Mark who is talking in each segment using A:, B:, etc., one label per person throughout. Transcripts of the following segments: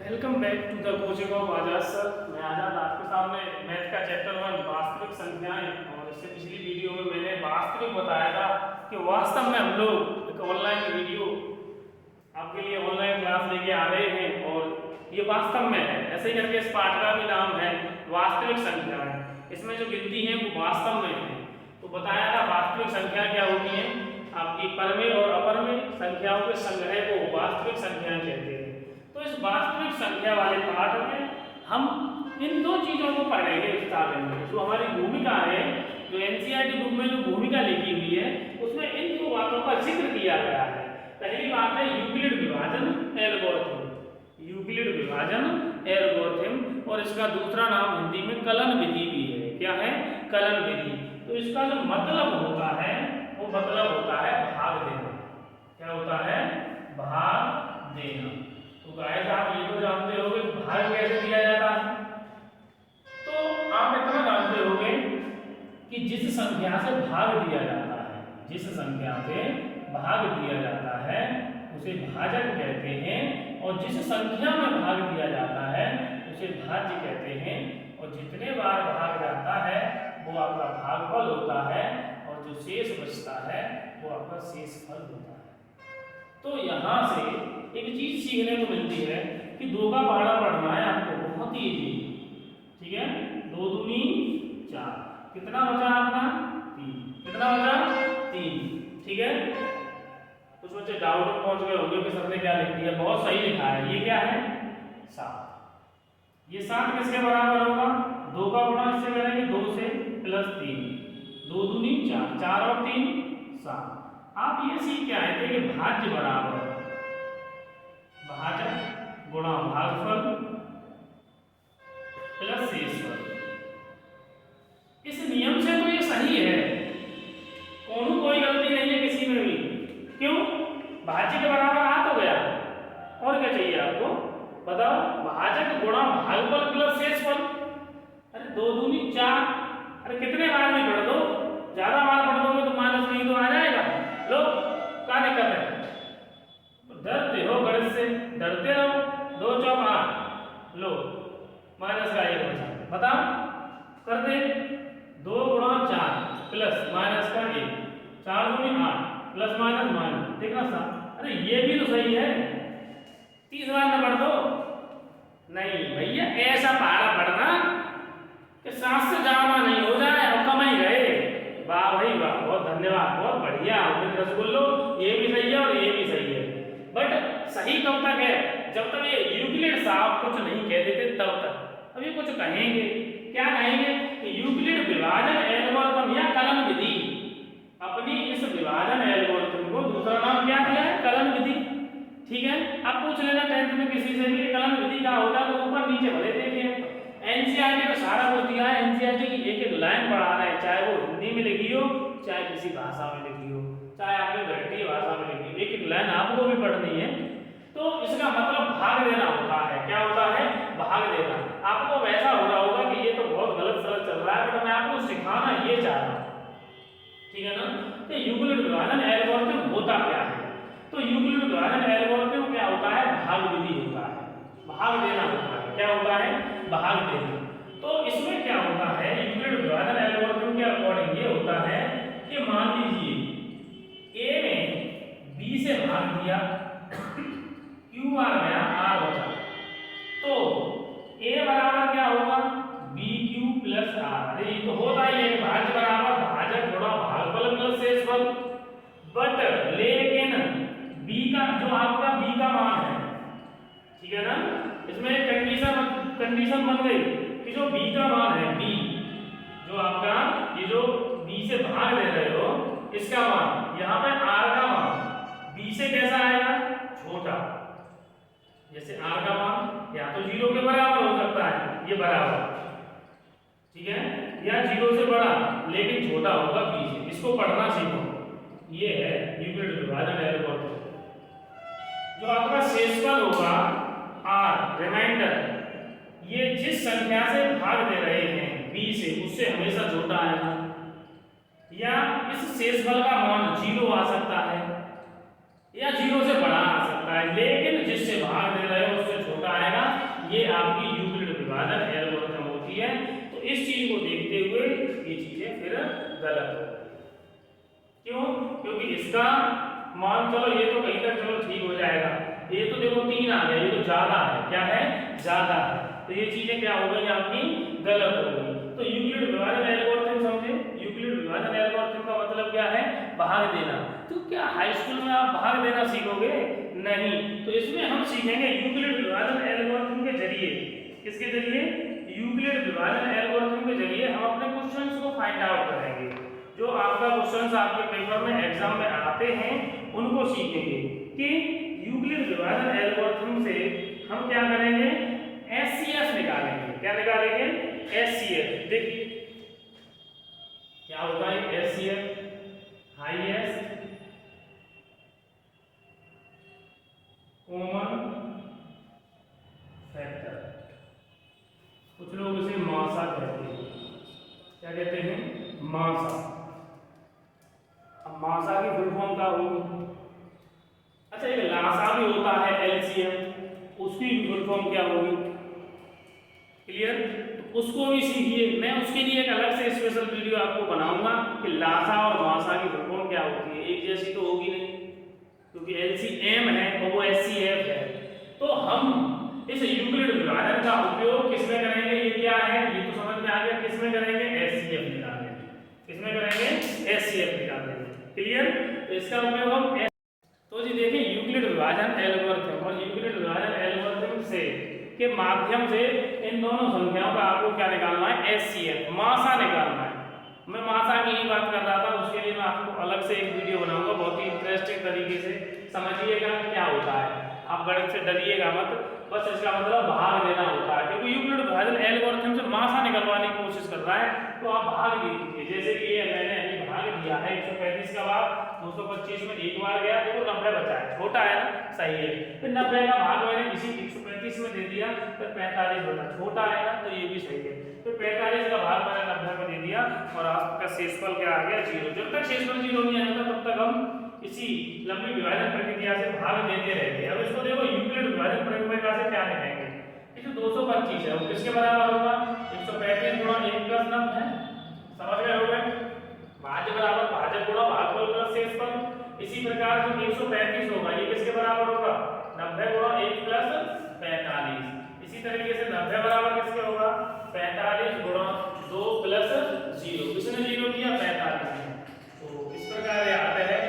A: Welcome back to the coaching of Azad sir. मैं आजाद आपके सामने मैथ का चैप्टर 1 वास्तविक संख्याएं, और इससे पिछली वीडियो में मैंने वास्तविक बताया था कि वास्तव में हम लोग एक ऑनलाइन वीडियो आपके लिए ऑनलाइन क्लास लेके आ रहे हैं और ये वास्तव में है। ऐसे ही करके इस पाठ का भी नाम है वास्तविक संख्याएं। इसमें जो गिनती है वो वास्तव में है। तो बताया था वास्तविक संख्या क्या होती है, आपकी परमेय और अपरमेय संख्याओं के संग्रह को वास्तविक संख्याएं कहते हैं। तो इस वास्तविक संख्या वाले पाठ में हम इन दो चीजों को पढ़ेंगे विस्तार में। जो हमारी भूमिका है, जो एनसीईआरटी बुक में जो भूमिका लिखी हुई है, उसमें इन दो बातों का जिक्र किया गया है। पहली बात है यूक्लिड विभाजन एल्गोरिथम, यूक्लिड विभाजन एल्गोरिथम, और इसका दूसरा नाम हिंदी में कलन विधि भी है। क्या है? कलन विधि। तो इसका जो मतलब होता है वो मतलब होता है भाग देना। क्या होता है? भाग देना। तो गाइस आप ये तो जानते होंगे भाग कैसे दिया जाता है। तो आप इतना जानते होंगे कि जिस संख्या से भाग दिया जाता है, जिस संख्या से भाग दिया जाता है उसे भाजक कहते हैं, और जिस संख्या में भाग दिया जाता है उसे भाज्य कहते हैं। और जितने बार भाग जाता है वो आपका भागफल होता है, और जो शेष बचता है वो आपका शेषफल होता है। तो यहाँ से एक चीज सीखने को मिलती है कि दो का पहाड़ा पढ़ना है आपको, बहुत ईजी। ठीक है? 2 दूनी 4, कितना बचा आपका? 3। कितना बचा? 3। ठीक है? कुछ बच्चे डाउट में पहुंच गए होंगे कि सर ने क्या लिख दिया। बहुत सही लिखा है। ये क्या है? 7। ये 7 किसके बराबर होगा? 2 का गुणा इससे करेंगे 2 से प्लस 3, 2 दूनी 4, 4 और 3 7। आप ये सीख के आए थे कि भाज्य बराबर भाजक गुणा भागफल प्लस शेषफल। इस नियम से तो ये सही है, कोई गलती नहीं है किसी में भी। क्यों? भाज्य के बराबर आ तो गया, और क्या चाहिए आपको? बताओ। भाजक गुणा भागफल प्लस शेषफल। अरे 2 दूनी 4, अरे कितने बार भी पढ़ दो, ज्यादा बार पढ़ दोगे तो माइनस नहीं तो आ जाएगा। लो, क्या दिक्कत है? डरते हो गणित से, डरते रहो। 2 चौक 8, लो माइनस का 1 बचा। बताओ, कर दे। 2 गुणा 4 प्लस माइनस का 1, 4 दूनी 8 प्लस माइनस माइनस। देखना सा, अरे ये भी तो सही है। 30 बार में पढ़ दो। नहीं भैया, ऐसा पहाड़ा पढ़ना कि 7 से ज्यादा नहीं हो जाए और कम ही रहे। वाह भाई वाह, बहुत धन्यवाद, बहुत बढ़िया। रसगुल्लो, ये भी सही है और ये भी सही है। बट सही कब तक है? जब तक ये यूक्लिड साहब कुछ नहीं कह देते तब तक। अभी कुछ कहेंगे। क्या कहेंगे? कि यूक्लिड विभाजन एल्गोरिथम या कलन विधि। अपनी इस विभाजन एल्गोरिथम को दूसरा नाम क्या दिया है? कलन विधि। ठीक है? अब पूछ लेना 10th में किसी से भी कलन विधि क्या होता है, तो ऊपर नीचे भले देखिए। एनसीईआरटी में सारा कुछ दिया है। एनसीईआरटी की एक एक लाइन पढ़ा रहा है, चाहे वो हिंदी में लिखी हो, चाहे किसी भाषा में लिखी हो, चाहे आपने गणितीय भाषा में लिखी हो, एक एक लाइन आपको भी पढ़नी है। तो इसका मतलब भाग देना होता है। क्या होता है? भाग देना। आपको वैसा हो रहा होगा कि ये तो बहुत गलत सलत चल रहा है, बट मैं आपको सिखाना ये चाह रहा हूँ। ठीक है ना? तो यूक्लिड विभाजन एल्गोरिथम होता क्या है? तो यूक्लिड विभाजन एल्गोरिथम क्या होता है? भाग विधि होता है, भाग देना होता है। क्या होता है? भाग देना। तो इसमें क्या होता है? यूक्लिड विभाजन एल्गोरिथम के अकॉर्डिंग ये होता है कि मान लीजिए ए में बी से भाग दिया, क्यू आ गया, आर बचा। तो ए बराबर क्या होगा? B Q plus R. अरे ये तो होता ही है, भाज्य बराबर भाजक गुणा भागफल प्लस शेषफल। बट लेकिन बी का जो आपका बी का मान है, ठीक है ना, इसमें एक कंडीशन बन गई कि जो बी का मान है, बी जो आपका ये जो बी से भाग दे रहे हो इसका मान, यहाँ पे आर का मान बी से कैसा आएगा? छोटा। जैसे आर का मान या तो 0 के बराबर हो सकता है, ये बराबर, ठीक है, या 0 से बड़ा लेकिन छोटा होगा बी से। इसको पढ़ना सीखो। ये है यूक्लिड विभाजन एल्गोरिथम। जो आपका शेषफल होगा आर, रिमाइंडर, ये जिस संख्या से भाग दे रहे हैं बी से, उससे हमेशा छोटा आएगा, या इस शेषफल का मान 0 आ सकता है या 0 से बड़ा आ सकता है, लेकिन जिससे भाग दे रहे हो उससे छोटा आएगा। ये आपकी यूक्लिड विभाजन एल्गोरिथम होती है। तो इस चीज को देखते हुए ये चीजें फिर गलत हो गई। क्यों? क्योंकि इसका मान चलो ये तो कहीं तक चलो ठीक हो जाएगा, ये तो देखो 3 आ गया, ये तो ज्यादा है, क्या है, ज्यादा है, तो ये चीजें क्या हो गई आपकी गलत हो गई। तो यूक्लिड विभाजन एल्गोरिथम समझे, यूक्लिड विभाजन एल्गोरिथम का मतलब क्या है, भाग देना। तो क्या हाई स्कूल में आप भाग देना सीखोगे? नहीं। तो इसमें हम सीखेंगे यूक्लिड विभाजन एल्गोरिथम के जरिए, किसके जरिए, यूक्लिड विभाजन एल्गोरिथम के जरिए हम अपने क्वेश्चंस को फाइंड आउट करेंगे। जो आपका क्वेश्चंस आपके पेपर में एग्जाम में आते हैं उनको सीखेंगे कि यूक्लिड विभाजन एल्गोरिथम से हम क्या करेंगे, एचसीएफ निकालेंगे। क्या निकालेंगे? एचसीएफ। देखिए क्या होगा ये एचसीएफ, हाईएस्ट कॉमन फैक्टर, कुछ लोग इसे मासा कहते हैं। क्या कहते हैं? मासा। अब मासा की फुल फॉर्म क्या होगी? अच्छा, एक लासा भी होता है एलसीएम, उसकी फुल फॉर्म क्या होगी? क्लियर? तो उसको भी सीखिए, मैं उसके लिए एक अलग से स्पेशल वीडियो आपको बनाऊंगा कि लासा और मासा की फुल फॉर्म क्या होती है। एक जैसी तो होगी नहीं, क्योंकि एलसीएम है और वो एचसीएफ है। तो हम इस यूक्लिड विभाजन का उपयोग किसमें करेंगे, ये क्या है, ये तो समझ में आ गया, किसमें करेंगे, एचसीएफ निकालेंगे। किसमें करेंगे? एचसीएफ निकालेंगे। क्लियर? तो इसका उपयोग हम, तो जी देखिए यूक्लिड विभाजन एल्गोरिथम और यूक्लिड विभाजन एल्गोरिथम से के माध्यम से इन दोनों संख्याओं का आपको क्या निकालना है, एचसीएफ, मासा निकालना है। मैं मासा की ही बात कर रहा था, उसके लिए मैं आपको अलग से एक वीडियो बनाऊंगा, बहुत ही इंटरेस्टिंग तरीके से समझिएगा क्या होता है। आप गणित से डरिएगा मत, बस इसका मतलब भाग देना होता है, क्योंकि यूक्लिड विभाजन एल्गोरिथम से मासा निकलवाने की कोशिश कर रहा है तो आप भाग दीजिए। जैसे कि ये मैंने अभी भाग दिया है 135 का भाग 225 में एक बार गया, देखो 90 बचा है, छोटा है ना, सही है। फिर 90 का भाग मैंने इसी 135 में दे दिया, फिर 45 बचा, छोटा है ना, तो ये भी सही है। फिर 45 का भाग मैंने 90 में दे दिया और आपका शेषफल क्या आ गया, 0। जब तक शेषफल 0 नहीं आएगा तब तक हम इसी लंबी विभाजन प्रक्रिया से भाग देते रहते हैं। अब इसको देखो यूक्लिड विभाजन प्रक्रिया से क्या लिखेंगे, ये जो 225 है वो किसके बराबर होगा, 135 गुणा 1 प्लस 90 है। समझ गए हो गए? भाज्य बराबर भाजक गुणा भागफल प्लस शेषफल। इसी प्रकार जो 135 होगा ये किसके बराबर होगा, 90 गुणा 1 प्लस 45। इसी तरीके से 90 बराबर किसके होगा, 45 गुणा 2 प्लस 0। किसने 0 किया, 45 ने। तो इस प्रकार ये आता है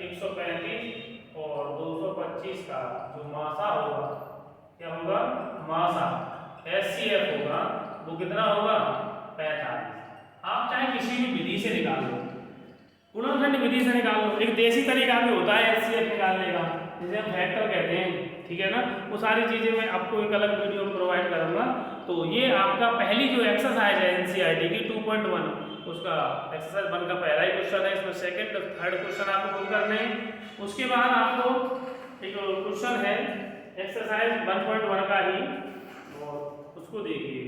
A: 135 और 225 का जो मासा होगा, क्या होगा, मासा, एचसीएफ होगा, वो कितना होगा, 45। आप चाहे किसी भी विधि से निकाल लो, गुणनखंड विधि से निकाल लो, एक देसी तरीका भी होता है एचसीएफ निकालने का, जिसे हम फैक्टर कहते हैं, ठीक है ना। वो सारी चीजें मैं आपको एक अलग वीडियो प्रोवाइड करूंगा। तो ये आपका पहली जो एक्सरसाइज है एनसीईआरटी की 2.1, उसका एक्सरसाइज 1 का पहला ही क्वेश्चन है, इसमें सेकंड थर्ड क्वेश्चन आपको खुद करने हैं। उसके बाद आपको एक क्वेश्चन है एक्सरसाइज 1.1 का ही, और उसको देखिए।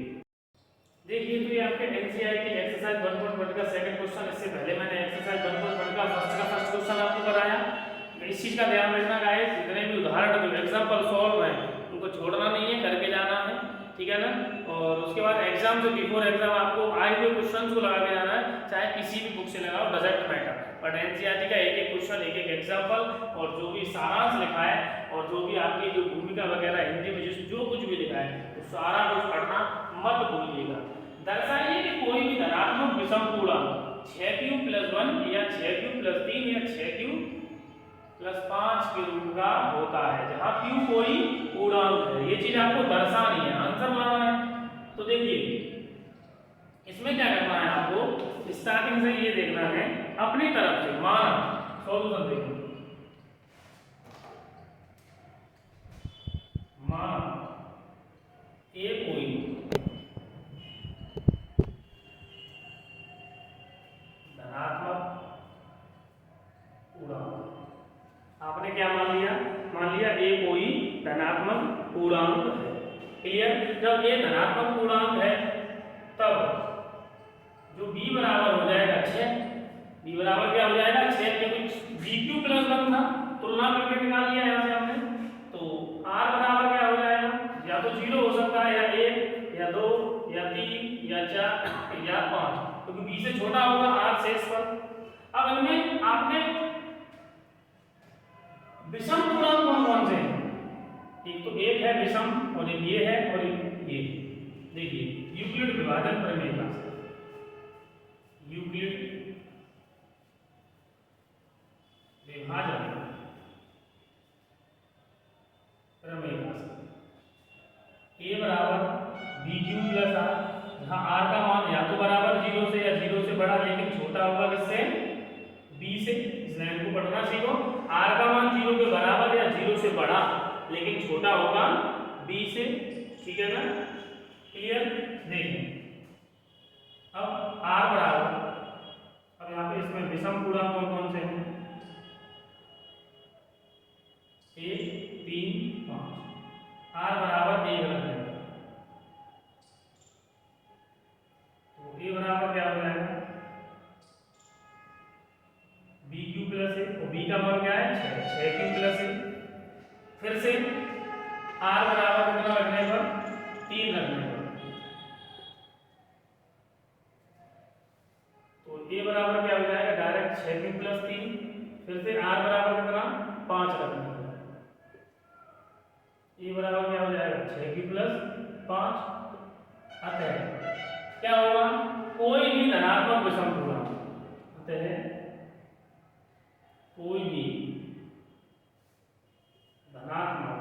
A: तो ये आपके एनसीईआरटी एक्सरसाइज 1.1 का सेकंड क्वेश्चन। इससे पहले मैंने एक्सरसाइज 1.1 का फर्स्ट क्वेश्चन आपको कराया। इस चीज का ध्यान रखना गाइस, जितने भी उदाहरण जो एग्जांपल सॉल्व है उनको छोड़ना नहीं है, करके जाना है, ठीक है ना। और उसके बाद एग्जाम से बिफोर एग्जाम आपको आए हुए क्वेश्चंस को लगा के जाना है, चाहे किसी भी बुक से लगाओ, डजंट मैटर। बट एनसीईआरटी का एक एक क्वेश्चन, एक एक एग्जांपल और जो भी सारांश लिखा है और जो भी आपकी जो भूमिका वगैरह हिंदी में जो कुछ भी लिखा है वो सारा कुछ पढ़ना मत भूलिएगा। दर्शाइए कि कोई भी धनात्मक विषम पूर्णांक 6q + 1 या 6q + 3 या 6q + 5 के रूप का होता है, जहां q कोई पूर्णांक है। ये चीज आपको दर्शानी है, आंसर बनाना है। तो देखिए इसमें क्या करना है, आपको स्टार्टिंग से ये देखना है अपनी तरफ से, माना सॉल्यूशन देखो, माना ये कोई धनात्मक पूर्णांक, आपने क्या मान लिया, ए कोई धनात्मक पूर्णांक है। क्लियर? जब ये धनात्मक पूर्णांक है तब जो b बराबर हो जाएगा 6, b बराबर क्या हो जाएगा 6, क्योंकि bq + 1 था, तुलना करके निकाल लिया यहाँ से हमने। तो r बराबर क्या हो जाएगा, या तो 0 हो सकता है 3 या 4 या 5, क्योंकि b से छोटा होगा r शेष पर। अब इनमें आपने विषम पूर्णांक कौन कौन से हैं? एक तो एक है विषम और एक ये है और एक ये। देखिए यूक्लिड विभाजन प्रमेय का, यूक्लिड विभाजन प्रमेय का a बराबर बी क्यू प्लस आर, जहाँ r का मान या तो बराबर 0 से या 0 से बड़ा लेकिन छोटा होगा किससे? b से। इस लाइन को पढ़ना सीखो। r का मान 0 के बराबर या 0 से बड़ा लेकिन छोटा होगा b से, ठीक है ना? क्लियर? देखिए अब r बराबर, अब यहाँ पे इसमें विषम पूर्णांक कौन कौन से हैं? 1 3 5, r बराबर 1 रख देंगे तो a बराबर क्या हो जाएगा? बी क्यू प्लस ए, और b का मान क्या है? 6 क्यू प्लस ए। फिर से r बराबर कितना रखने पर? 3 रखने पर, तो a बराबर क्या हो जाएगा? Direct 6 Q plus 3। फिर से r बराबर कितना? 5 रखने पर, a बराबर क्या हो जाएगा? 6 क्यू प्लस 5। अतः क्या होगा? कोई भी धनात्मक विषम पूर्णांक, अतः कोई भी धनात्मक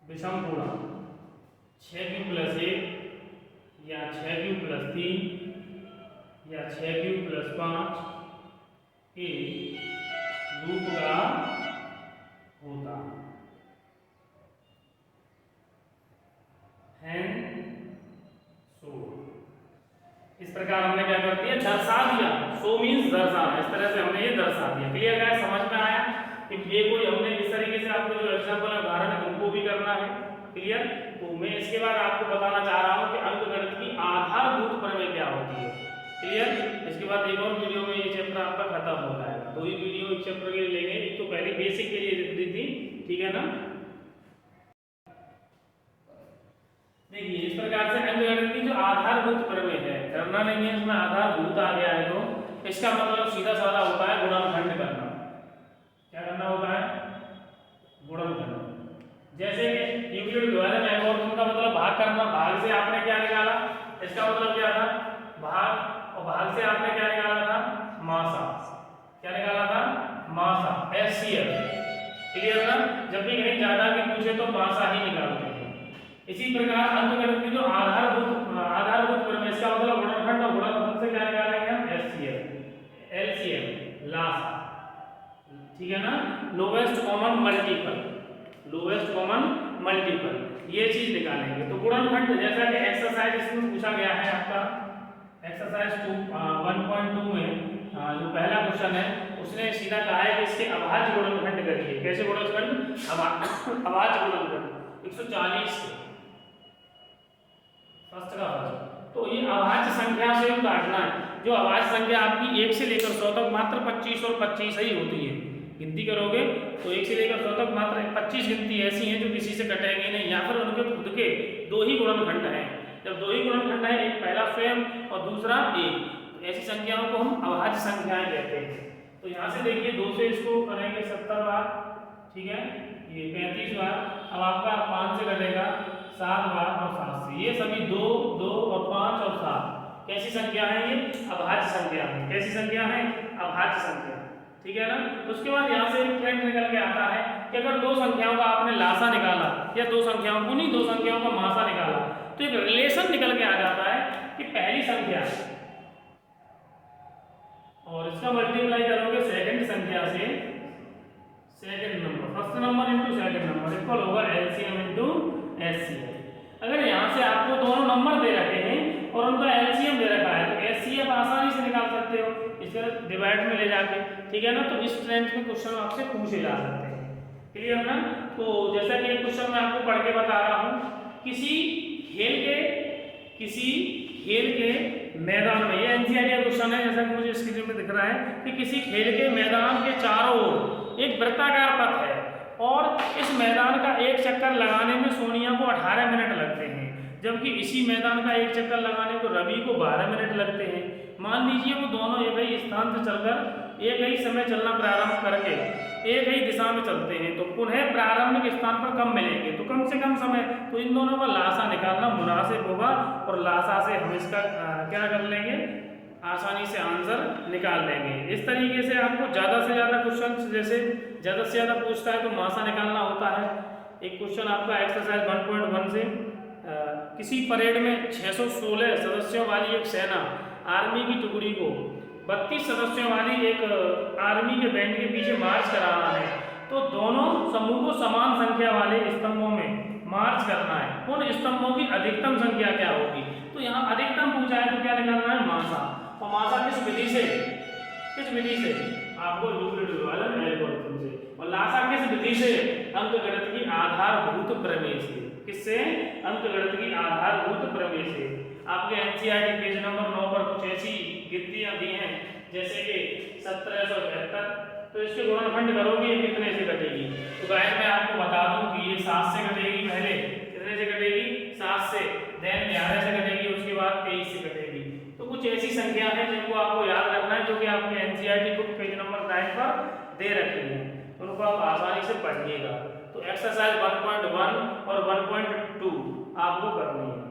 A: विषम पूर्णांक 6 क्यू प्लस 1 या 6 क्यू प्लस 3 या 6 क्यू प्लस 5 के रूप का होता है। इस प्रकार हमने क्या कर दिया? दर्शा दिया। सो मीन्स दर्शाना, इस तरह से हमने ये दर्शा दिया। क्लियर है? समझ में आया कि ये कोई हमने इस तरीके से आपको जो एग्जांपल उदाहरण है उनको भी करना है। क्लियर? तो मैं इसके बाद आपको बताना चाह रहा हूँ कि अंकगणित की आधारभूत प्रमेय क्या होती है। क्लियर? इसके बाद एक और वीडियो में ये चैप्टर आपका खत्म हो जाएगा। तो ये वीडियो इस चैप्टर के लिए लेंगे, एक तो पहले बेसिक के लिए दी थी, ठीक है ना? देखिए इस प्रकार से अंकगणित की जो आधारभूत प्रमेय है, करना नहीं है इसमें, आधारभूत आ गया है तो इसका मतलब सीधा साधा होता है गुणनखंड करना। क्या करना होता है? गुणनखंड। जैसे कि यूक्लिड विभाजन एल्गोरिथम का मतलब भाग करना। भाग से आपने क्या निकाला? इसका मतलब क्या था? भाग, और भाग से आपने क्या निकाला था? मासा। क्या निकाला था? मासा, HCF। क्लियर ना? जब भी कहीं ज्यादा की पूछे तो मासा ही निकालते हैं। इसी प्रकार अंकगणित की जो आधारभूत प्रमेय, इसका मतलब गुणनखंड, और गुणनखंड से क्या निकालेंगे हम? HCF, LCM, लासा, ठीक है ना? Lowest common multiple, lowest common multiple, ये चीज निकालेंगे। तो गुणनखंड, जैसा कि एक्सरसाइज इसमें पूछा गया है आपका, एक्सरसाइज 1.2 में जो पहला क्वेश्चन है उसने सीधा कहा है कि इसके अभाज्य गुणनखंड करिए। कैसे गुणनखंड? अभाज्य गुणनखंड 140 के फर्स्ट का फर्स्ट। तो ये अभाज्य संख्या से काटना है। जो अभाज्य संख्या आपकी 1 से लेकर 100 तक मात्र 25 और 25 ही होती है। गिनती करोगे तो 1 से लेकर 100 तक मात्र 25 गिनती ऐसी हैं जो किसी से कटेंगी नहीं, या फिर उनके खुद के 2 ही गुणनखंड हैं। जब 2 ही गुणनखंड है, एक पहला स्वयं और दूसरा एक, तो ऐसी संख्याओं को हम अभाज्य संख्याएं कहते हैं। तो यहाँ से देखिए 2 से इसको करेंगे 70 बार, ठीक है, ये 35 बार। अब आपका 5 से कटेगा 7 बार और 7 से, ये सभी 2 2 और 5 और 7 कैसी संख्या है? ये अभाज्य संख्या है। कैसी संख्या है? अभाज्य संख्या, ठीक है ना? तो उसके बाद यहाँ से एक ट्रेंड निकल के आता है कि अगर 2 संख्याओं का आपने लासा निकाला या 2 संख्याओं, उन्हीं 2 संख्याओं का मासा निकाला, तो एक रिलेशन निकल के आ जाता है कि पहली संख्या और इसका मल्टीप्लाई करोगे सेकंड संख्या से, second number, first number into second number equal होगा LCM इनटू HCF। अगर यहाँ से आपको दोनों नंबर दे रखे हैं और उनका LCM दे रखा है तो HCF आसानी से निकाल सकते हो इसके डिवाइड में ले जाके, ठीक है ना? तो इस ट्रेंड में क्वेश्चन आपसे पूछे जा सकते हैं। क्लियर ना? तो जैसा कि एक क्वेश्चन मैं आपको पढ़ के बता रहा हूँ, किसी खेल के मैदान में, ये एनसीईआरटी का क्वेश्चन है जैसा कि मुझे स्क्रीन में दिख रहा है कि किसी खेल के मैदान के चारों ओर एक वृत्ताकार पथ है और इस मैदान का एक चक्कर लगाने में 18 मिनट लगते हैं, जबकि इसी मैदान का एक चक्कर लगाने को रवि को 12 मिनट लगते हैं। मान लीजिए वो दोनों एक ही स्थान से चलकर एक ही समय चलना प्रारंभ करके एक ही दिशा में चलते हैं, तो पुनः प्रारंभिक स्थान पर कब मिलेंगे, तो कम से कम समय, तो इन दोनों का लासा निकालना मुनासिब होगा और लासा से हम इसका क्या कर लेंगे, आसानी से आंसर निकाल लेंगे। इस तरीके से आपको ज़्यादा से ज़्यादा क्वेश्चन, जैसे ज़्यादा से ज़्यादा पूछता है तो मासा निकालना होता है। एक क्वेश्चन आपका एक्सरसाइज 1.1 से किसी परेड में 616 सदस्यों वाली एक सेना आर्मी की टुकड़ी को 32 सदस्यों वाली एक आर्मी के बैंड के पीछे मार्च कराना है, तो दोनों समूह को समान संख्या वाले स्तंभों में मार्च करना है। उन स्तंभों की अधिकतम संख्या क्या होगी, तो यहाँ अधिकतम पूछा है तो क्या निकालना है, मासा। और मासा किस विधि से, आपको यूक्लिड एल्गोरिथम से, और लासा किस विधि से, अंकगणित की आधारभूत प्रमेय से। किससे, अंकगणित की आधारभूत प्रमेय से। आपके एनसीईआरटी पेज नंबर 9 पर कुछ ऐसी गिनतियां दी हैं जैसे कि 1772, तो इसके गुणनखंड करोगे ये कितने से कटेगी, तो गाइस मैं आपको बता दूं कि ये 7 से कटेगी, पहले कितने से कटेगी, 7 से, देन 11 से कटेगी, उसके बाद 23 से कटेगी। तो कुछ ऐसी संख्या है जिनको आपको याद रखना है, जो कि आपके एनसीईआरटी बुक पेज नंबर 9 पर दे रखी है, उनको आप आसानी से पढ़िएगा। तो एक्सरसाइज 1.1 और 1.2 आपको करनी है।